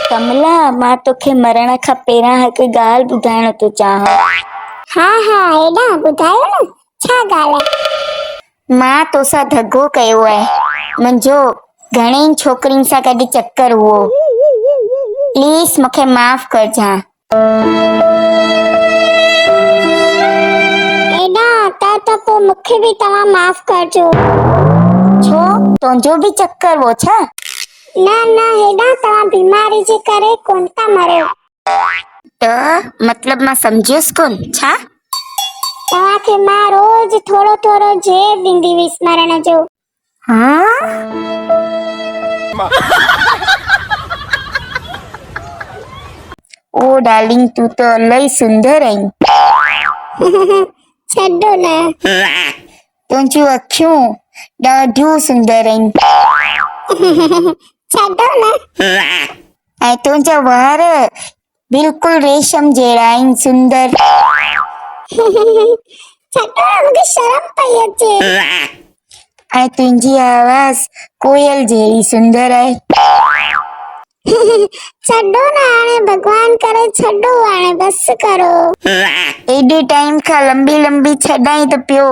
कमला, मां तोखे मरण खां पहिरियां हिकु ॻाल्हि ॿुधाइण थो चाहियां। हाँ हाँ हेॾा ॿुधायो न, छा ॻाल्हि आहे? मां तोसां दगो कयो आहे। मुंहिंजो घणेई छोकिरियुनि सां गॾु चक्कर हुओ। प्लीज़ मूंखे माफ़ करजांइ। हेॾा त पोइ मूंखे बि तव्हां माफ़ करजो। छो, तुंहिंजो बि चक्कर हो छा? न न हेॾा तव्हां बीमारी जे करे कोन था मरो। त मतलब मां सम्झियुसि कोन छा? तव्हांखे मां रोज थोरो थोरो ज़ेर ॾींदी हुअसि मरण जो। हाँ? ओ डार्लिंग, तू तो इलाही सुंदर आहीं। छॾो न। तुंहिंजियूं अखियूं ॾाढियूं सुंदर आहिनि। छॾो न। ऐं तुंहिंजा वार बिल्कुलु रेशम जहिड़ा आहिनि, सुंदर। छॾो न, मूंखे शर्म पई अचे। ऐं तुंहिंजी आवाज़ कोयल जहिड़ी सुंदर आहे। छॾो न हाणे, भगवान करे छॾो हाणे, बस करो। एॾे टाइम खां लंबी लंबी छॾाई त पियो।